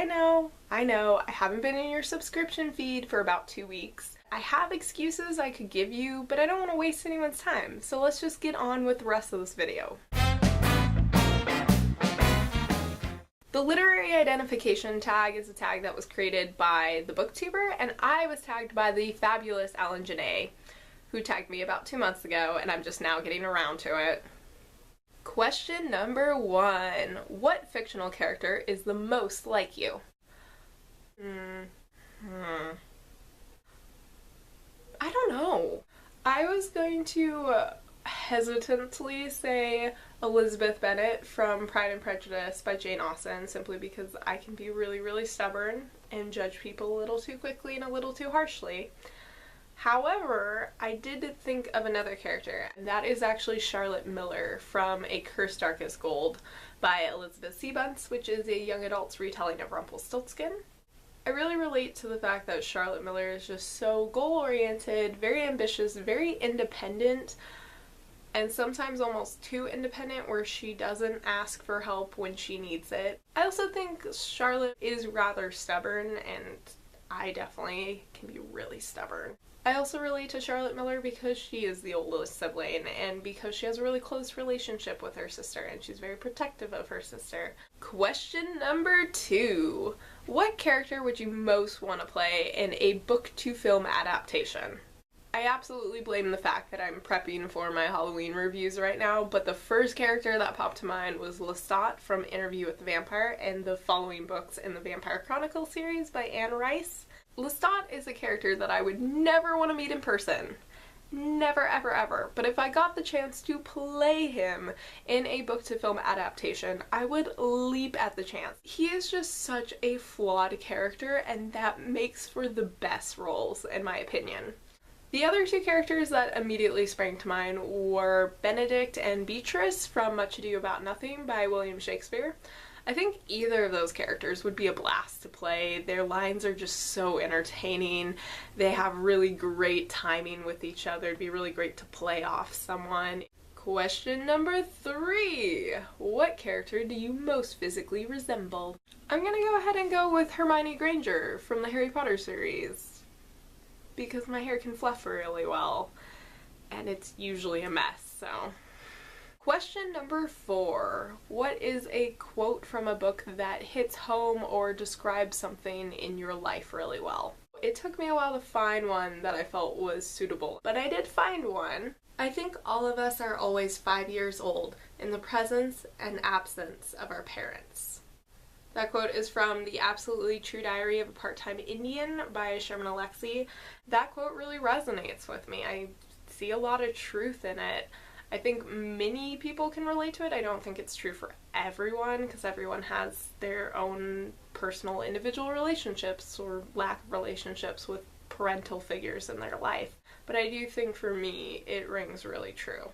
know, I haven't been in your subscription feed for about 2 weeks. I have excuses I could give you, but I don't want to waste anyone's time, so let's just get on with the rest of this video. The literary identification tag is a tag that was created by the BookTuber, and I was tagged by the fabulous Allyn J'nae, who tagged me about 2 months ago, and I'm just now getting around to it. Question number 1. What fictional character is the most like you? I don't know. I was going to hesitantly say Elizabeth Bennet from Pride and Prejudice by Jane Austen, simply because I can be really stubborn and judge people a little too quickly and a little too harshly. However, I did think of another character, and that is actually Charlotte Miller from A Curse Dark as Gold by Elizabeth C. Bunce, which is a young adult's retelling of Rumpelstiltskin. I really relate to the fact that Charlotte Miller is just so goal-oriented, very ambitious, very independent, and sometimes almost too independent, where she doesn't ask for help when she needs it. I also think Charlotte is rather stubborn, and I definitely can be really stubborn. I also relate to Charlotte Miller because she is the oldest sibling, and because she has a really close relationship with her sister, and she's very protective of her sister. Question number 2. What character would you most want to play in a book-to-film adaptation? I absolutely blame the fact that I'm prepping for my Halloween reviews right now, but the first character that popped to mind was Lestat from Interview with the Vampire and the following books in the Vampire Chronicles series by Anne Rice. Lestat is a character that I would never want to meet in person. Never, ever, ever. But if I got the chance to play him in a book-to-film adaptation, I would leap at the chance. He is just such a flawed character, and that makes for the best roles, in my opinion. The other 2 characters that immediately sprang to mind were Benedict and Beatrice from Much Ado About Nothing by William Shakespeare. I think either of those characters would be a blast to play. Their lines are just so entertaining. They have really great timing with each other. It'd be really great to play off someone. Question number 3. What character do you most physically resemble? I'm gonna go ahead and go with Hermione Granger from the Harry Potter series, because my hair can fluff really well, and it's usually a mess, so. Question number 4. What is a quote from a book that hits home or describes something in your life really well? It took me a while to find one that I felt was suitable, but I did find one. I think all of us are always 5 years old in the presence and absence of our parents. That quote is from The Absolutely True Diary of a Part-Time Indian by Sherman Alexie. That quote really resonates with me. I see a lot of truth in it. I think many people can relate to it. I don't think it's true for everyone, because everyone has their own personal individual relationships or lack of relationships with parental figures in their life. But I do think for me, it rings really true.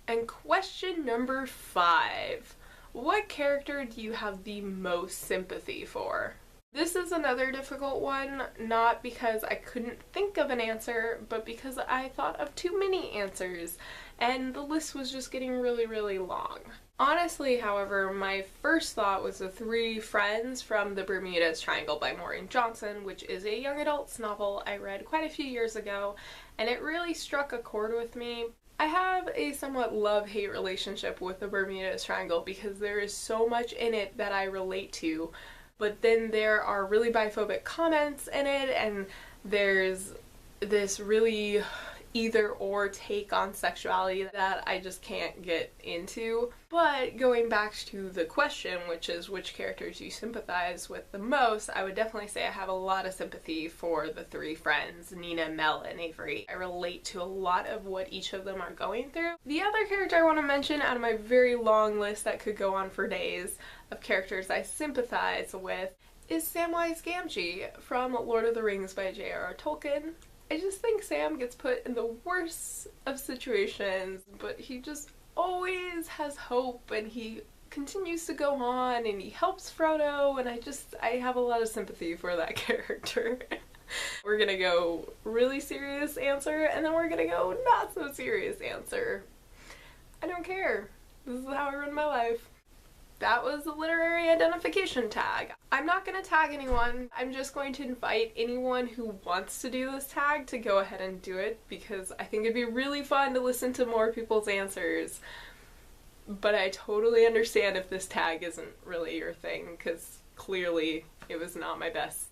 And question number 5. What character do you have the most sympathy for? This is another difficult one, not because I couldn't think of an answer, but because I thought of too many answers, and the list was just getting really long. Honestly, however, my first thought was the 3 friends from the Bermudez Triangle by Maureen, which is a young adults novel I read quite a few years ago, and it really struck a chord with me. I have a somewhat love-hate relationship with the Bermudez Triangle because there is so much in it that I relate to, but then there are really biphobic comments in it, and there's this really either-or take on sexuality that I just can't get into. But going back to the question, which is which characters you sympathize with the most, I would definitely say I have a lot of sympathy for the 3 friends, Nina, Mel, and Avery. I relate to a lot of what each of them are going through. The other character I want to mention out of my very long list that could go on for days of characters I sympathize with is Samwise Gamgee from Lord of the Rings by J.R.R. Tolkien. I just think Sam gets put in the worst of situations, but he just always has hope, and he continues to go on, and he helps Frodo, and I have a lot of sympathy for that character. We're gonna go really serious answer, and then we're gonna go not so serious answer. I don't care. This is how I run my life. that was the literary identification tag. I'm not going to tag anyone. I'm just going to invite anyone who wants to do this tag to go ahead and do it, because I think it'd be really fun to listen to more people's answers. But I totally understand if this tag isn't really your thing, because clearly it was not my best.